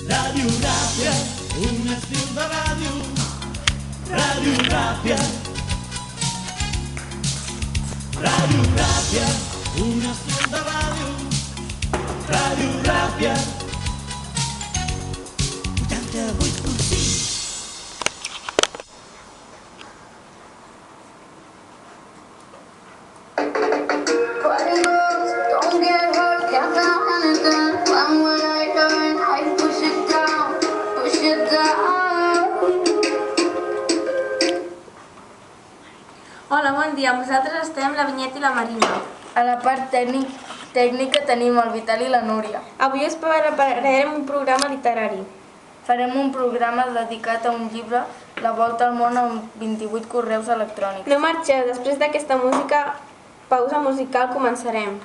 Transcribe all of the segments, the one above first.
Ràdio, un estil de ràdio. Ràdio Ràpia. Ràdio Ràpia, un estil de ràdio. Ràdio Ràpia. 88.6. Hola, bon dia. Nosaltres estem la Vinyet i la Marina. A la part tècnica tenim el Vital i la Núria. Avui us prepararem un programa literari. Farem un programa dedicat a un llibre, La volta al món amb 28 correus electrònics. No marxeu, després d'aquesta pausa musical començarem.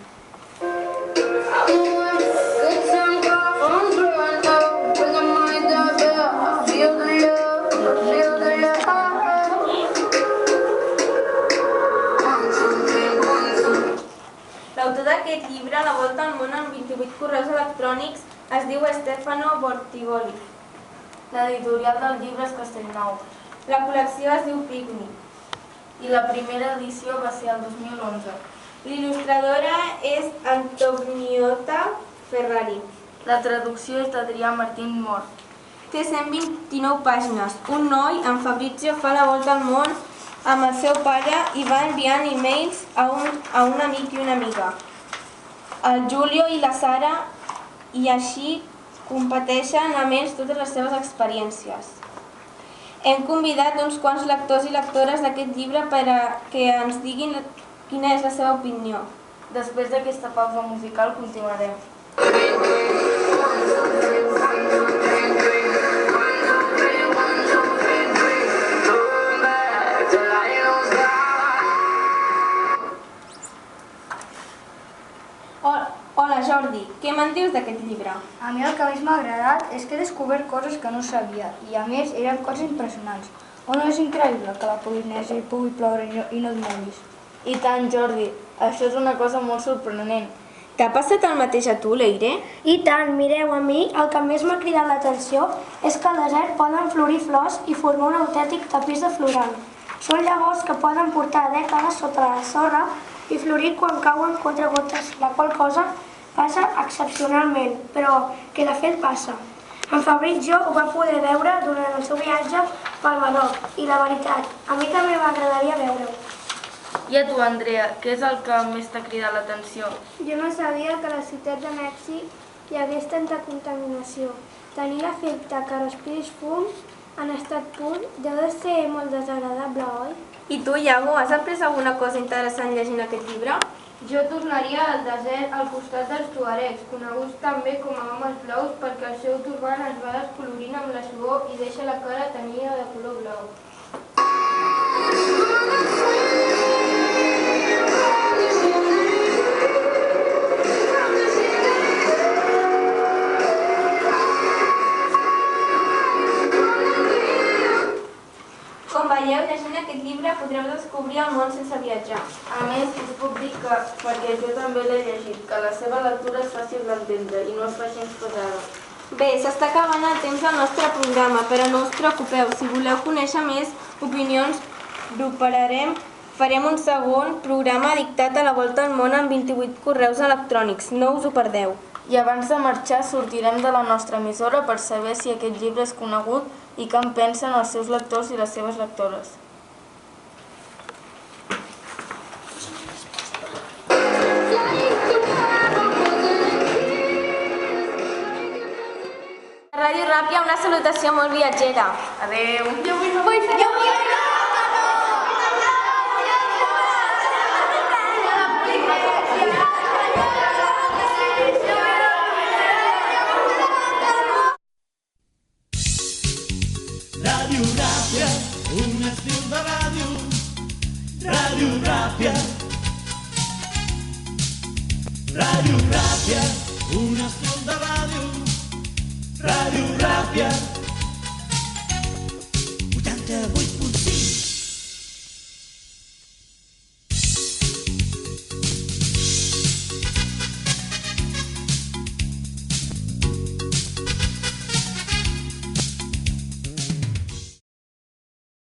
L'autor d'aquest llibre, La volta al món amb 28 correus electrònics, es diu Stefano Bortigoli. L'editorial del llibre és Castellnou. La col·lecció es diu Picnic. I la primera edició va ser el 2011. L'il·lustradora és Antonietta Ferrari. La traducció és d'Adrià Martín Mor. Té 129 pàgines. Un noi, en Fabrizio, fa la volta al món amb el seu pare i va enviant e-mails a un amic i una amiga. El Julio i la Sara, i així competeixen amb ells totes les seves experiències. Hem convidat uns quants lectors i lectores d'aquest llibre per a que ens diguin quina és la seva opinió. Després d'aquesta pausa musical continuarem. Hola Jordi, què me'n dius d'aquest llibre? A mi el que més m'ha agradat és que he descobert coses que no sabia i a més eren coses impressionants. O no és increïble que la Polinèsia hi pugui ploure i no et moris? I tant, Jordi, això és una cosa molt sorprenent. T'ha passat el mateix a tu, Leire? I tant, mireu, a mi el que més m'ha cridat l'atenció és que al desert poden florir flors i formar un autèntic tapís de floral. Són llavors que poden portar dècades sota la sorra i florir quan cauen quatre gotes, la qual cosa passa excepcionalment, però que de fet passa. En Fabrizio ho va poder veure durant el seu viatge pel Marroc i la veritat, a mi també m'agradaria veure-ho. I a tu, Andrea, què és el que més t'ha cridat l'atenció? Jo no sabia que a la ciutat de Mèxic hi hagués tanta contaminació. Tenir l'efecte que respiris fum en estat pur deu de ser molt desagradable, oi? I tu, Iago, has après alguna cosa interessant llegint aquest llibre? Jo tornaria al desert al costat dels tuaregs, coneguts també com a homes blaus perquè el seu turbant es va descolorint amb la suor i deixa la cara tenyida de color blau. Com veieu, llegint aquest llibre podreu descobrir el món sense viatjar. A més, us puc dir que, perquè jo també l'he llegit, que la seva lectura és fàcil d'entendre i no es fa gens pesada. Bé, s'està acabant el temps del nostre programa, però no us preocupeu, si voleu conèixer més opinions, farem un segon programa dictat a la volta al món amb 28 correus electrònics, no us ho perdeu. I abans de marxar sortirem de la nostra emissora per saber si aquest llibre és conegut i què en pensen els seus lectors i les seves lectores. A Ràdio Ràpia una salutació molt viatgera. Adéu! Jo vull fer... Ràdio Ràpia, un estil de ràdio. Ràdio Ràpia. Ràdio Ràpia, un estil